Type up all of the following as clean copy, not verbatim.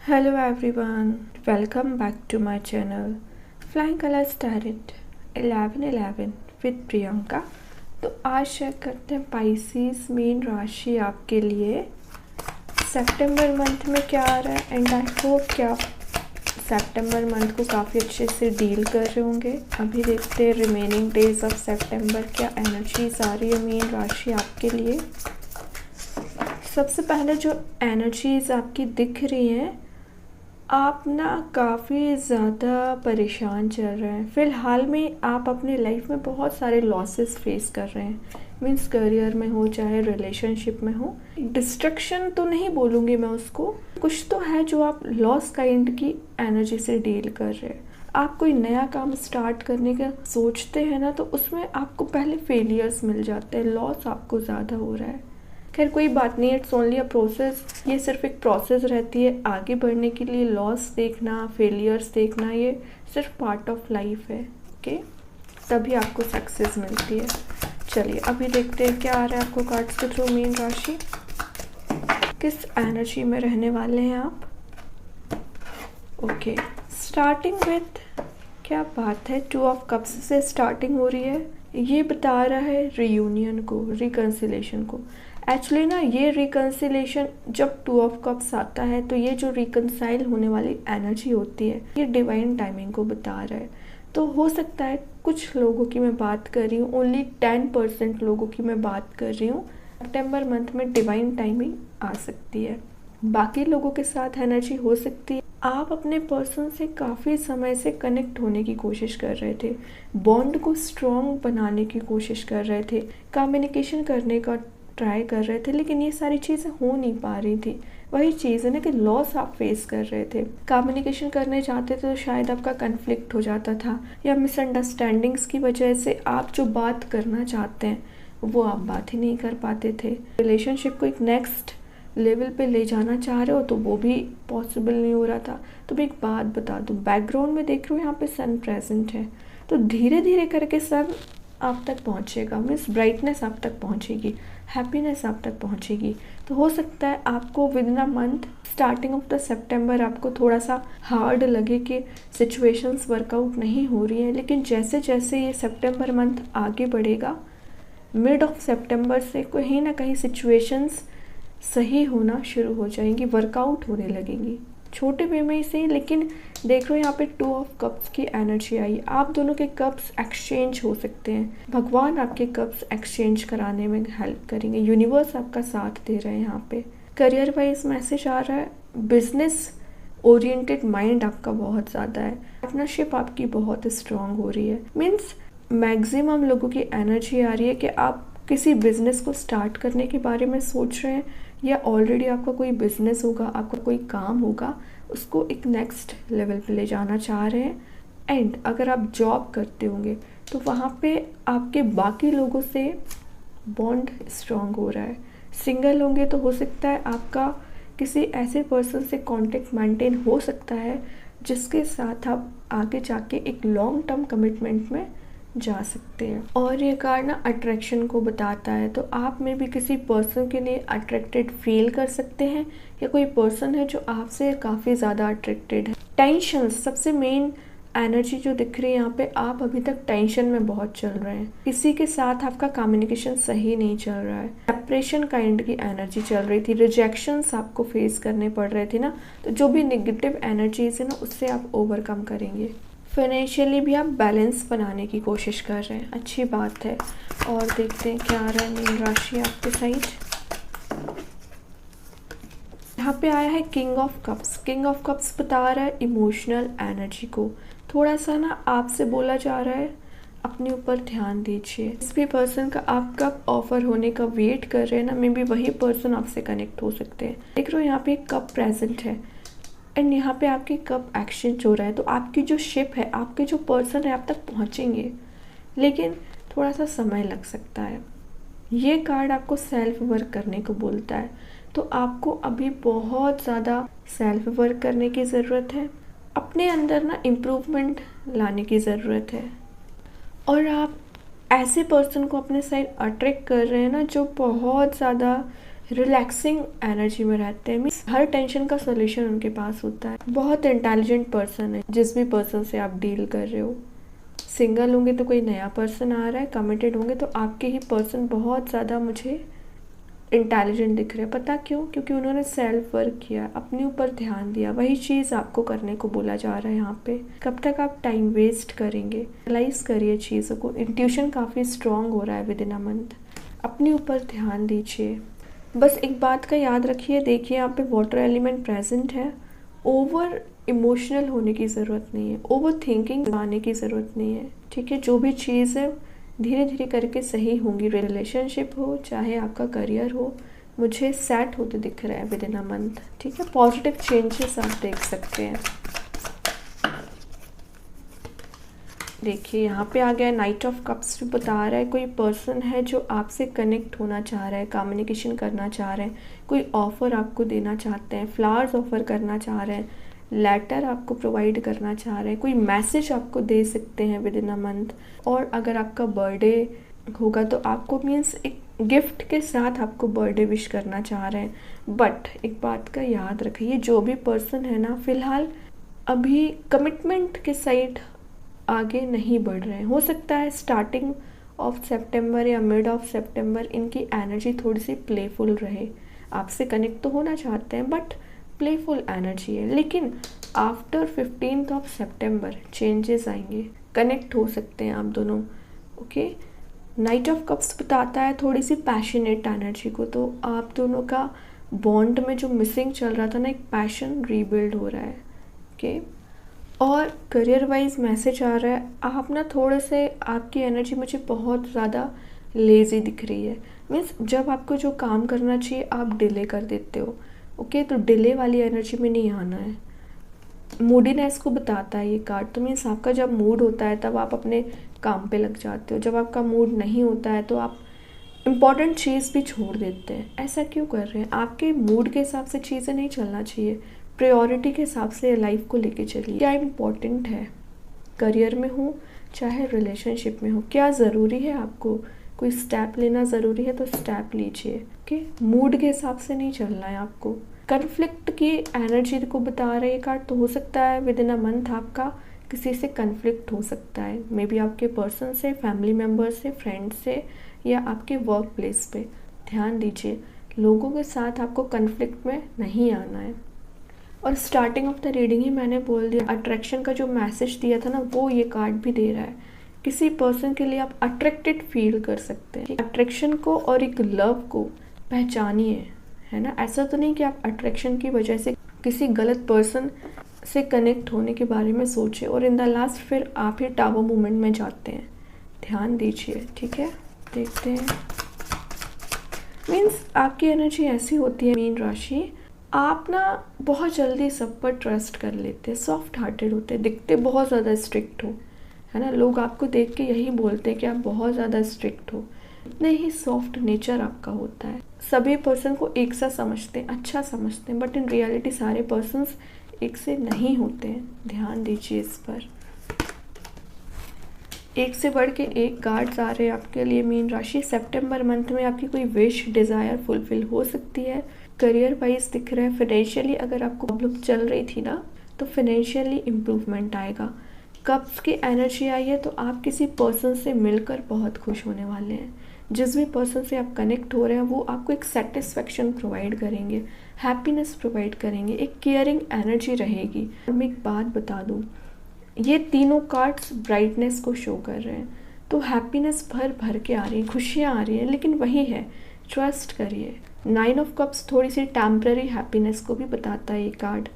Hello everyone, welcome back to my channel Flying Colors Tarot 1111 with Priyanka. तो आज share करते हैं पाइसेस मेन राशि आपके लिए सितंबर मंथ में क्या आ रहा है। एंड आई होप कि आप सितंबर मंथ को काफ़ी अच्छे से डील कर रहे होंगे। अभी देखते हैं रिमेनिंग डेज ऑफ सितंबर क्या एनर्जीज आ रही है मेन राशि आपके लिए। सबसे पहले जो एनर्जीज आपकी दिख रही हैं, आप ना काफ़ी ज़्यादा परेशान चल रहे हैं। फ़िलहाल में आप अपनी लाइफ में बहुत सारे लॉसेस फेस कर रहे हैं, मीन्स करियर में हो चाहे रिलेशनशिप में हो। डिस्ट्रक्शन तो नहीं बोलूँगी मैं उसको, कुछ तो है जो आप लॉस काइंड की एनर्जी से डील कर रहे हैं। आप कोई नया काम स्टार्ट करने का सोचते हैं ना, तो उसमें आपको पहले फेलियर्स मिल जाते हैं, लॉस आपको ज़्यादा हो रहा है। खैर कोई बात नहीं, इट्स ओनली अ प्रोसेस। ये सिर्फ एक प्रोसेस रहती है आगे बढ़ने के लिए। लॉस देखना, फेलियर्स देखना, ये सिर्फ पार्ट ऑफ लाइफ है। ओके, तभी आपको सक्सेस मिलती है। चलिए अभी देखते हैं क्या आ रहा है आपको कार्ड्स के थ्रू मेन राशि। किस एनर्जी में रहने वाले हैं आप। ओके, स्टार्टिंग विथ, क्या बात है, 2 ऑफ कप्स से स्टार्टिंग हो रही है। ये बता रहा है रियूनियन को, रिकन्सिलेशन को। एक्चुअली ना ये रिकन्सिलेशन जब 2 ऑफ कप्स आता है तो ये जो रिकन्साइल होने वाली एनर्जी होती है, ये डिवाइन टाइमिंग को बता रहा है। तो हो सकता है कुछ लोगों की मैं बात कर रही हूँ, ओनली 10% लोगों की मैं बात कर रही हूँ, सितंबर मंथ में डिवाइन टाइमिंग आ सकती है। बाकी लोगों के साथ एनर्जी हो सकती है आप अपने पर्सन से काफ़ी समय से कनेक्ट होने की कोशिश कर रहे थे, बॉन्ड को स्ट्रॉन्ग बनाने की कोशिश कर रहे थे, कम्युनिकेशन करने का ट्राई कर रहे थे, लेकिन ये सारी चीज़ें हो नहीं पा रही थी। वही चीज़ है ना कि लॉस आप फेस कर रहे थे। कम्युनिकेशन करने जाते थे तो शायद आपका कन्फ्लिक्ट हो जाता था, या मिसअंडरस्टैंडिंग्स की वजह से आप जो बात करना चाहते हैं वो आप बात ही नहीं कर पाते थे। रिलेशनशिप को एक नेक्स्ट लेवल पे ले जाना चाह रहे हो तो वो भी पॉसिबल नहीं हो रहा था। तो मैं एक बात बता दूँ, बैकग्राउंड में देख रहे हो यहाँ पे सन प्रेजेंट है, तो धीरे धीरे करके सन आप तक पहुँचेगा, मीन्स ब्राइटनेस आप तक पहुँचेगी, हैप्पीनेस आप तक पहुँचेगी। तो हो सकता है आपको within a month starting of the September आपको थोड़ा सा हार्ड लगे कि सिचुएशंस वर्कआउट नहीं हो रही हैं, लेकिन जैसे जैसे ये सितंबर मंथ आगे बढ़ेगा, मिड ऑफ सितंबर से कहीं ना कहीं सिचुएशंस सही होना शुरू हो जाएंगी, वर्कआउट होने लगेंगी, छोटे वे में ही सही। लेकिन देख रहे हो यहाँ पे 2 ऑफ कप्स की एनर्जी आई। आप दोनों के कप्स एक्सचेंज हो सकते हैं, भगवान आपके कप्स एक्सचेंज कराने में हेल्प करेंगे, यूनिवर्स आपका साथ दे रहे हैं। यहाँ पे करियर वाइज मैसेज आ रहा है, बिजनेस ओरिएंटेड माइंड आपका बहुत ज़्यादा है, पार्टनरशिप आपकी बहुत स्ट्रांग हो रही है। मीन्स मैक्सिमम लोगों की एनर्जी आ रही है कि आप किसी बिजनेस को स्टार्ट करने के बारे में सोच रहे हैं, या ऑलरेडी आपका कोई बिजनेस होगा, आपका कोई काम होगा, उसको एक नेक्स्ट लेवल पे ले जाना चाह रहे हैं। एंड अगर आप जॉब करते होंगे तो वहाँ पे आपके बाकी लोगों से बॉन्ड स्ट्रॉन्ग हो रहा है। सिंगल होंगे तो हो सकता है आपका किसी ऐसे पर्सन से कांटेक्ट मेंटेन हो सकता है जिसके साथ आप आगे जाके एक लॉन्ग टर्म कमिटमेंट में जा सकते हैं। और ये कार्ड ना अट्रैक्शन को बताता है, तो आप में भी किसी पर्सन के लिए अट्रैक्टेड फील कर सकते हैं, या कोई पर्सन है जो आपसे काफ़ी ज़्यादा अट्रैक्टेड है। टेंशन सबसे मेन एनर्जी जो दिख रही है यहाँ पे, आप अभी तक टेंशन में बहुत चल रहे हैं, किसी के साथ आपका कम्युनिकेशन सही नहीं चल रहा है, सेपरेशन काइंड की एनर्जी चल रही थी, रिजेक्शंस आपको फेस करने पड़ रहे थे ना। तो जो भी नेगेटिव एनर्जीज है ना, उससे आप ओवरकम करेंगे। फाइनेंशियली भी आप बैलेंस बनाने की कोशिश कर रहे हैं, अच्छी बात है। और देखते हैं क्या आ रहा है मेन राशि आपके साइड। यहाँ पे आया है king of cups. King of cups बता रहा है इमोशनल एनर्जी को थोड़ा सा ना आपसे बोला जा रहा है अपने ऊपर ध्यान दीजिए। इस भी पर्सन का आप कब ऑफर होने का वेट कर रहे हैं ना, मे बी वही पर्सन आपसे कनेक्ट हो सकते हैं। देख रहे हो यहाँ पे एक कप प्रेजेंट है, एंड यहाँ पे आपकी कप एक्सचेंज हो रहा है। तो आपकी जो शिप है, आपके जो पर्सन है आप तक पहुँचेंगे, लेकिन थोड़ा सा समय लग सकता है। ये कार्ड आपको सेल्फ वर्क करने को बोलता है, तो आपको अभी बहुत ज़्यादा सेल्फ वर्क करने की ज़रूरत है, अपने अंदर ना इम्प्रूवमेंट लाने की ज़रूरत है। और आप ऐसे पर्सन को अपने साइड अट्रैक्ट कर रहे हैं ना जो बहुत ज़्यादा रिलैक्सिंग एनर्जी में रहते हैं, मीन्स मीन्स हर टेंशन का सोल्यूशन उनके पास होता है। बहुत इंटेलिजेंट पर्सन है जिस भी पर्सन से आप डील कर रहे हो। सिंगल होंगे तो कोई नया पर्सन आ रहा है, कमिटेड होंगे तो आपके ही पर्सन बहुत ज़्यादा मुझे इंटेलिजेंट दिख रहे हैं। पता क्यों? क्योंकि उन्होंने सेल्फ वर्क किया, अपने ऊपर ध्यान दिया। वही चीज़ आपको करने को बोला जा रहा है यहाँ पे। कब तक आप टाइम वेस्ट करेंगे? रियलाइज़ करिए चीज़ों को। इंट्यूशन काफ़ी स्ट्रांग हो रहा है विद इन अ मंथ। अपने ऊपर ध्यान दीजिए। बस एक बात का याद रखिए, देखिए यहाँ पे वाटर एलिमेंट प्रेजेंट है। ओवर इमोशनल होने की ज़रूरत नहीं है, ओवर थिंकिंग आने की ज़रूरत नहीं है, ठीक है। जो भी चीज़ है धीरे धीरे करके सही होंगी। रिलेशनशिप हो चाहे आपका करियर हो, मुझे सेट होते दिख रहा है विद इन अ मंथ, ठीक है। पॉजिटिव चेंजेस आप देख सकते हैं। देखिए यहाँ पे आ गया नाइट ऑफ कप्स, भी बता रहा है कोई पर्सन है जो आपसे कनेक्ट होना चाह रहा है, कम्युनिकेशन करना चाह रहे हैं, कोई ऑफ़र आपको देना चाहते हैं, फ्लावर्स ऑफ़र करना चाह रहे हैं, लेटर आपको प्रोवाइड करना चाह रहे हैं, कोई मैसेज आपको दे सकते हैं विद इन अ मंथ। और अगर आपका बर्थडे होगा तो आपको मीन्स एक गिफ्ट के साथ आपको बर्थडे विश करना चाह रहे हैं। बट एक बात का याद रखिए, जो भी पर्सन है ना, फ़िलहाल अभी कमिटमेंट के साइड आगे नहीं बढ़ रहे हैं। हो सकता है स्टार्टिंग ऑफ सितंबर या मिड ऑफ सितंबर इनकी एनर्जी थोड़ी सी प्लेफुल रहे। आपसे कनेक्ट तो होना चाहते हैं बट प्लेफुल एनर्जी है। लेकिन आफ्टर 15 ऑफ सितंबर चेंजेस आएंगे, कनेक्ट हो सकते हैं आप दोनों, ओके। नाइट ऑफ कप्स बताता है थोड़ी सी पैशनेट एनर्जी को। तो आप दोनों का बॉन्ड में जो मिसिंग चल रहा था ना, एक पैशन रीबिल्ड हो रहा है, ओके। और करियर वाइज मैसेज आ रहा है, आप ना थोड़े से, आपकी एनर्जी मुझे बहुत ज़्यादा लेज़ी दिख रही है। मीन्स जब आपको जो काम करना चाहिए आप डिले कर देते हो, ओके। तो डिले वाली एनर्जी में नहीं आना है। मूडीनेस को बताता है ये कार्ड। तो मीन्स आपका जब मूड होता है तब आप अपने काम पे लग जाते हो, जब आपका मूड नहीं होता है तो आप इम्पॉर्टेंट चीज़ भी छोड़ देते हैं। ऐसा क्यों कर रहे हैं? आपके मूड के हिसाब से चीज़ें नहीं चलना चाहिए, प्रायोरिटी के हिसाब से लाइफ को लेके चलिए। क्या इम्पोर्टेंट है, करियर में हो चाहे रिलेशनशिप में हो, क्या ज़रूरी है आपको, कोई स्टेप लेना ज़रूरी है तो स्टेप लीजिए, ओके। मूड के हिसाब से नहीं चलना है आपको। कन्फ्लिक्ट की एनर्जी को बता रहे ये कार्ड। तो हो सकता है विद इन अ मंथ आपका किसी से कन्फ्लिक्ट हो सकता है, मे बी आपके पर्सन से, फैमिली मेम्बर से, फ्रेंड से, या आपके वर्क प्लेस पे। ध्यान दीजिए, लोगों के साथ आपको कन्फ्लिक्ट में नहीं आना है। और स्टार्टिंग ऑफ द रीडिंग ही मैंने बोल दिया, अट्रैक्शन का जो मैसेज दिया था ना, वो ये कार्ड भी दे रहा है। किसी पर्सन के लिए आप अट्रैक्टेड फील कर सकते हैं। अट्रैक्शन को और एक लव को पहचानिए, है ना। ऐसा तो नहीं कि आप अट्रैक्शन की वजह से किसी गलत पर्सन से कनेक्ट होने के बारे में सोचें और इन द लास्ट फिर आप ही टावर मूवमेंट में जाते हैं। ध्यान दीजिए, ठीक है। देखते हैं, मीन्स आपकी एनर्जी ऐसी होती है मीन राशि, आप ना बहुत जल्दी सब पर ट्रस्ट कर लेते हैं, सॉफ्ट हार्टेड होते हैं, दिखते बहुत ज़्यादा स्ट्रिक्ट हो, है ना। लोग आपको देख के यही बोलते हैं कि आप बहुत ज़्यादा स्ट्रिक्ट हो। इतने ही सॉफ्ट नेचर आपका होता है। सभी पर्सन को एक सा समझते हैं, अच्छा समझते हैं, बट इन रियलिटी सारे पर्सन्स एक से नहीं होते हैं। ध्यान दीजिए इस पर। एक से बढ़ के एक कार्ड्स आ रहे हैं आपके लिए मीन राशि। सितंबर मंथ में आपकी कोई विश, डिज़ायर फुलफिल हो सकती है। करियर वाइज दिख रहा है, फाइनेंशियली अगर आपको प्रॉब्लम चल रही थी ना, तो फाइनेंशियली इम्प्रूवमेंट आएगा। कप्स की एनर्जी आई है तो आप किसी पर्सन से मिलकर बहुत खुश होने वाले हैं। जिस भी पर्सन से आप कनेक्ट हो रहे हैं वो आपको एक सेटिस्फेक्शन प्रोवाइड करेंगे, हैप्पीनेस प्रोवाइड करेंगे, एक केयरिंग एनर्जी रहेगी। और मैं एक बात बता दूँ, ये तीनों कार्ड्स ब्राइटनेस को शो कर रहे हैं। तो हैप्पीनेस भर भर के आ रही है, खुशियाँ आ रही हैं, लेकिन वही है, ट्रस्ट करिए। 9 ऑफ कप्स थोड़ी सी टेम्पररी हैप्पीनेस को भी बताता है ये कार्ड।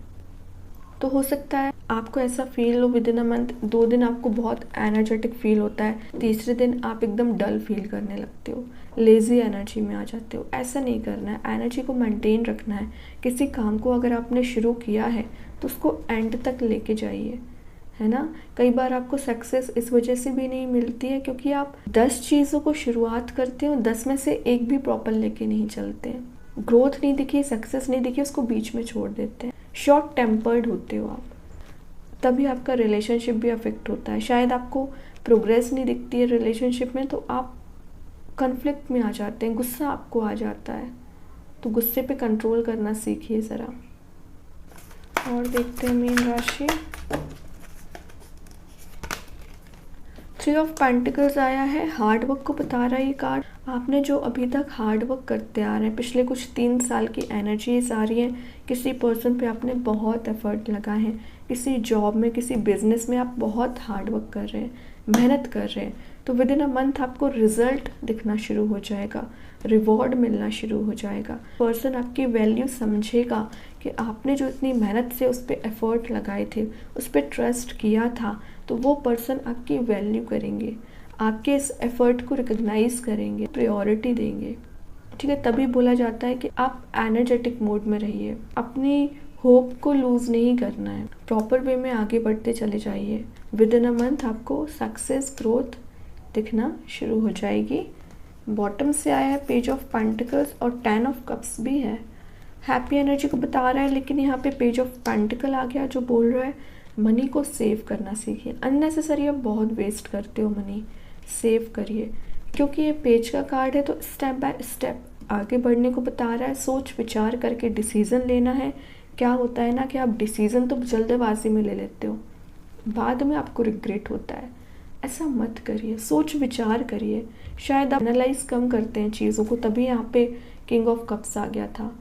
तो हो सकता है आपको ऐसा फील हो विद इन अ मंथ, 2 दिन आपको बहुत एनर्जेटिक फील होता है, तीसरे दिन आप एकदम डल फील करने लगते हो, लेज़ी एनर्जी में आ जाते हो। ऐसा नहीं करना है, एनर्जी को मेंटेन रखना है। किसी काम को अगर आपने शुरू किया है तो उसको एंड तक लेके जाइए, है ना। कई बार आपको सक्सेस इस वजह से भी नहीं मिलती है क्योंकि आप 10 चीज़ों को शुरुआत करते हो, 10 में से एक भी प्रॉपर लेके नहीं चलते हैं। ग्रोथ नहीं दिखी, सक्सेस नहीं दिखी, उसको बीच में छोड़ देते हैं। शॉर्ट टेम्पर्ड होते हो आप, तभी आपका रिलेशनशिप भी अफेक्ट होता है। शायद आपको प्रोग्रेस नहीं दिखती है रिलेशनशिप में तो आप कन्फ्लिक्ट में आ जाते हैं, गुस्सा आपको आ जाता है, तो गुस्से पे कंट्रोल करना सीखिए ज़रा। और देखते हैं मीन राशि। 3 ऑफ पेंटिकल्स आया है, हार्ड वर्क को बता रहा है ये कार्ड। आपने जो अभी तक हार्ड वर्क करते आ रहे हैं, पिछले कुछ 3 साल की एनर्जीज आ रही हैं, किसी पर्सन पे आपने बहुत एफर्ट लगाए हैं, किसी जॉब में, किसी बिजनेस में आप बहुत हार्ड वर्क कर रहे हैं, मेहनत कर रहे हैं, तो विद इन अ मंथ आपको रिजल्ट दिखना शुरू हो जाएगा, रिवॉर्ड मिलना शुरू हो जाएगा। पर्सन आपकी वैल्यू समझेगा कि आपने जो इतनी मेहनत से उस पर एफर्ट लगाए थे, उस पर ट्रस्ट किया था, तो वो पर्सन आपकी वैल्यू करेंगे, आपके इस एफर्ट को रिकग्नाइज करेंगे, प्रायोरिटी देंगे। ठीक है, तभी बोला जाता है कि आप एनर्जेटिक मोड में रहिए, अपनी होप को लूज़ नहीं करना है, प्रॉपर वे में आगे बढ़ते चले जाइए। विद इन अ मंथ आपको सक्सेस, ग्रोथ दिखना शुरू हो जाएगी। बॉटम से आया है पेज ऑफ पेंटिकल्स और 10 ऑफ कप्स भी है, हैप्पी एनर्जी को बता रहा है, लेकिन यहाँ पे पेज ऑफ पेंटिकल आ गया जो बोल रहा है मनी को सेव करना सीखिए। अननेसेसरी आप बहुत वेस्ट करते हो मनी, सेव करिए, क्योंकि ये पेज का कार्ड है तो स्टेप बाय स्टेप आगे बढ़ने को बता रहा है। सोच विचार करके डिसीज़न लेना है। क्या होता है ना कि आप डिसीज़न तो जल्दबाजी में ले लेते हो, बाद में आपको रिग्रेट होता है। ऐसा मत करिए, सोच विचार करिए। शायद आप एनालाइज कम करते हैं चीज़ों को, तभी यहाँ पे किंग ऑफ कप्स आ गया था।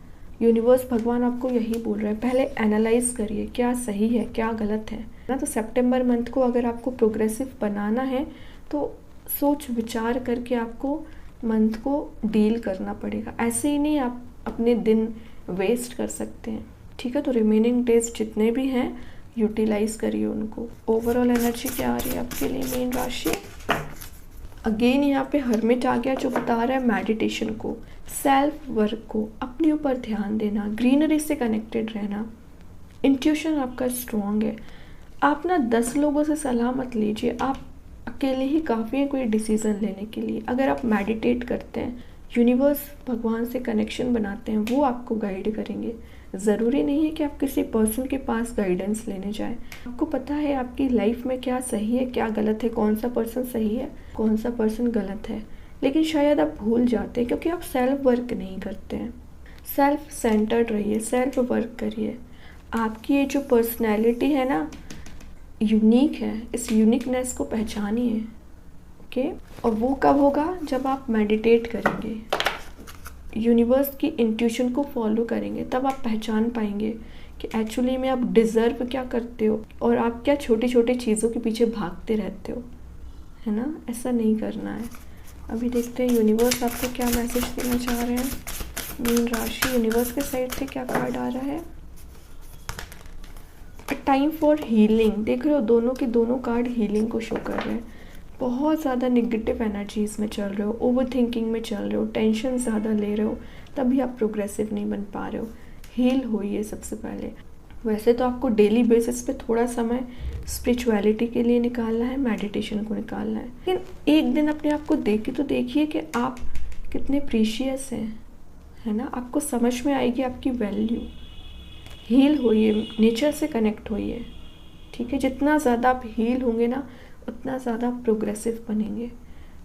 यूनिवर्स, भगवान आपको यही बोल रहे हैं, पहले एनालाइज करिए क्या सही है क्या गलत है ना। तो सितंबर मंथ को अगर आपको प्रोग्रेसिव बनाना है तो सोच विचार करके आपको मंथ को डील करना पड़ेगा। ऐसे ही नहीं आप अपने दिन वेस्ट कर सकते हैं। ठीक है, तो रिमेनिंग डेज जितने भी हैं यूटिलाइज करिए उनको। ओवरऑल एनर्जी क्या आ रही है आपके लिए मीन राशि। अगेन यहाँ पे हर्मिट आ गया जो बता रहा है मेडिटेशन को, सेल्फ वर्क को, अपने ऊपर ध्यान देना, ग्रीनरी से कनेक्टेड रहना। इंट्यूशन आपका स्ट्रॉन्ग है। आप ना 10 लोगों से सलाह मत लीजिए, आप अकेले ही काफ़ी हैं कोई डिसीज़न लेने के लिए। अगर आप मेडिटेट करते हैं, यूनिवर्स भगवान से कनेक्शन बनाते हैं, वो आपको गाइड करेंगे। ज़रूरी नहीं है कि आप किसी पर्सन के पास गाइडेंस लेने जाएं। आपको पता है आपकी लाइफ में क्या सही है क्या गलत है, कौन सा पर्सन सही है कौन सा पर्सन गलत है, लेकिन शायद आप भूल जाते हैं क्योंकि आप सेल्फ वर्क नहीं करते हैं। सेल्फ सेंटर्ड रहिए, सेल्फ वर्क करिए। आपकी ये जो पर्सनैलिटी है ना, यूनिक है, इस यूनिकनेस को पहचानिए। ओके, और वो कब होगा जब आप मेडिटेट करेंगे, यूनिवर्स की इंट्यूशन को फॉलो करेंगे, तब आप पहचान पाएंगे कि एक्चुअली में आप डिज़र्व क्या करते हो और आप क्या छोटी छोटी चीज़ों के पीछे भागते रहते हो, है ना। ऐसा नहीं करना है। अभी देखते हैं यूनिवर्स आपको क्या मैसेज देना चाह रहे हैं। मीन राशि, यूनिवर्स के साइड से क्या कार्ड आ रहा है। टाइम फॉर हीलिंग, देख रहे हो दोनों के दोनों कार्ड हीलिंग को शो कर रहे हैं। बहुत ज़्यादा निगेटिव एनर्जीज में चल रहे हो, ओवर थिंकिंग में चल रहे हो, टेंशन ज़्यादा ले रहे हो, तभी आप प्रोग्रेसिव नहीं बन पा रहे हो। हील होइए सबसे पहले। वैसे तो आपको डेली बेसिस पे थोड़ा समय स्पिरिचुअलिटी के लिए निकालना है, मेडिटेशन को निकालना है, लेकिन एक दिन अपने आप को देख के तो देखिए कि आप कितने प्रीशियस हैं, है ना। आपको समझ में आएगी आपकी वैल्यू। हील होइए, नेचर से कनेक्ट होइए। ठीक है, जितना ज़्यादा आप हील होंगे ना उतना ज़्यादा प्रोग्रेसिव बनेंगे।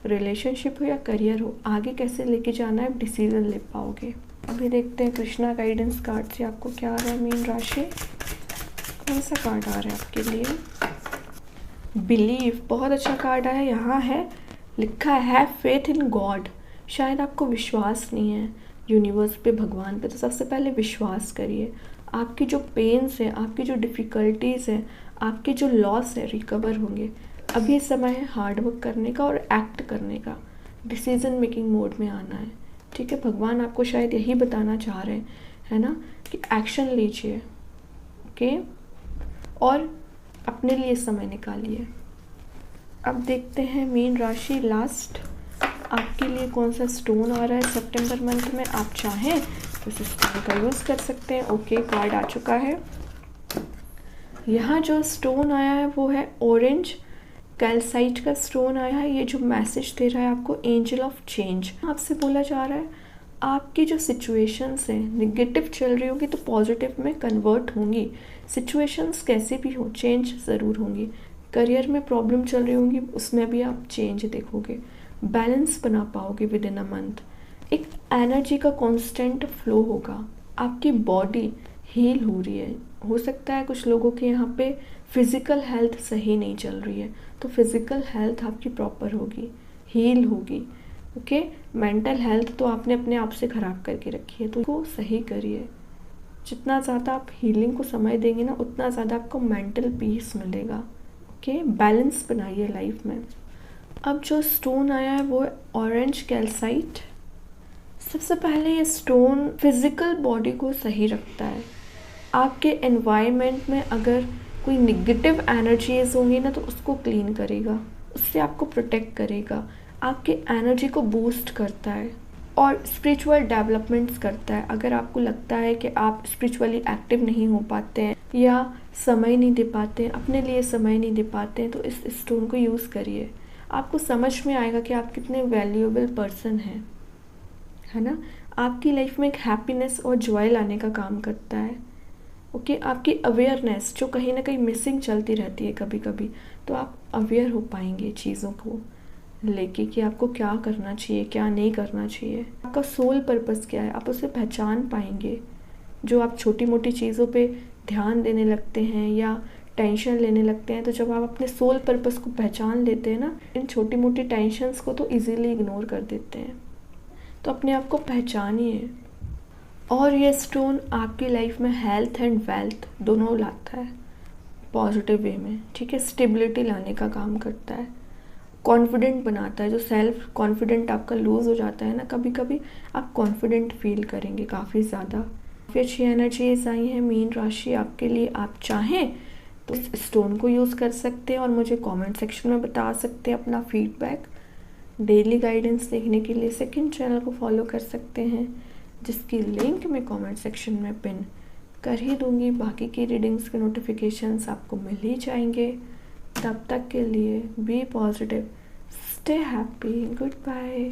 रिलेशनशिप हो या करियर हो, आगे कैसे लेके जाना है डिसीजन ले पाओगे। अभी देखते हैं कृष्णा गाइडेंस कार्ड से आपको क्या आ रहा है मीन राशि। कौन सा कार्ड आ रहा है आपके लिए। बिलीव, बहुत अच्छा कार्ड आया। यहाँ है लिखा है फेथ इन गॉड। शायद आपको विश्वास नहीं है यूनिवर्स पे, भगवान पे, तो सबसे पहले विश्वास करिए। आपकी जो पेन्स हैं, आपकी जो डिफ़िकल्टीज़ हैं, आपके जो लॉस है रिकवर होंगे। अभी समय है हार्ड वर्क करने का और एक्ट करने का, डिसीजन मेकिंग मोड में आना है। ठीक है, भगवान आपको शायद यही बताना चाह रहे हैं, है ना, कि एक्शन लीजिए। ओके, और अपने लिए समय निकालिए। अब देखते हैं मीन राशि लास्ट आपके लिए कौन सा स्टोन आ रहा है सितंबर मंथ में। आप चाहें तो इस स्टोन का यूज़ कर सकते हैं। ओके, कार्ड आ चुका है। यहाँ जो स्टोन आया है वो है ऑरेंज कैल्साइट का स्टोन आया है। ये जो मैसेज दे रहा है आपको, एंजल ऑफ चेंज। आपसे बोला जा रहा है आपकी जो सिचुएशंस हैं निगेटिव चल रही होगी तो पॉजिटिव में कन्वर्ट होंगी। सिचुएशंस कैसे भी हो, चेंज ज़रूर होंगी। करियर में प्रॉब्लम चल रही होंगी, उसमें भी आप चेंज देखोगे। बैलेंस बना पाओगे विद इन अ मंथ। एक एनर्जी का कांस्टेंट फ्लो होगा, आपकी बॉडी हील हो रही है। हो सकता है कुछ लोगों के यहाँ पे फिज़िकल हेल्थ सही नहीं चल रही है, तो फिज़िकल हेल्थ आपकी प्रॉपर होगी, हील होगी। ओके, मेंटल हेल्थ तो आपने अपने आप से ख़राब करके रखी है, तो इसको सही करिए। जितना ज़्यादा आप हीलिंग को समय देंगे ना, उतना ज़्यादा आपको मेंटल पीस मिलेगा। ओके, बैलेंस बनाइए लाइफ में। अब जो स्टोन आया है वो ऑरेंज कैल्साइट। सबसे पहले ये स्टोन फिज़िकल बॉडी को सही रखता है। आपके एनवायरनमेंट में अगर कोई नेगेटिव एनर्जीज होंगी ना, तो उसको क्लीन करेगा, उससे आपको प्रोटेक्ट करेगा, आपकी एनर्जी को बूस्ट करता है और स्पिरिचुअल डेवलपमेंट्स करता है। अगर आपको लगता है कि आप स्पिरिचुअली एक्टिव नहीं हो पाते हैं या समय नहीं दे पाते हैं, अपने लिए समय नहीं दे पाते हैं, तो इस स्टोन को यूज़ करिए। आपको समझ में आएगा कि आप कितने वैल्यूएबल पर्सन हैं, है ना। आपकी लाइफ में एक हैप्पीनेस और जॉय लाने का काम करता है। ओके, आपकी अवेयरनेस जो कहीं ना कहीं मिसिंग चलती रहती है कभी कभी, तो आप अवेयर हो पाएंगे चीज़ों को लेके कि आपको क्या करना चाहिए, क्या नहीं करना चाहिए। आपका सोल पर्पस क्या है, आप उसे पहचान पाएंगे। जो आप छोटी मोटी चीज़ों पे ध्यान देने लगते हैं या टेंशन लेने लगते हैं, तो जब आप अपने सोल पर्पस को पहचान लेते हैं ना, इन छोटी मोटी टेंशन्स को तो इजीली इग्नोर कर देते हैं। तो अपने आप को पहचानिए। और ये स्टोन आपकी लाइफ में हेल्थ एंड वेल्थ दोनों लाता है पॉजिटिव वे में, ठीक है। स्टेबिलिटी लाने का काम करता है, कॉन्फिडेंट बनाता है। जो सेल्फ कॉन्फिडेंट आपका लूज़ हो जाता है ना, कभी कभी आप कॉन्फिडेंट फील करेंगे काफ़ी ज़्यादा। काफ़ी अच्छी एनर्जीज आई हैं मीन राशि आपके लिए। आप चाहें तो इस स्टोन को यूज़ कर सकते हैं और मुझे कमेंट सेक्शन में बता सकते हैं अपना फीडबैक। डेली गाइडेंस देखने के लिए सेकंड चैनल को फॉलो कर सकते हैं, जिसकी लिंक मैं कमेंट सेक्शन में पिन कर ही दूंगी। बाकी की रीडिंग्स के नोटिफिकेशंस आपको मिल ही जाएंगे। तब तक के लिए be positive, stay happy, good bye.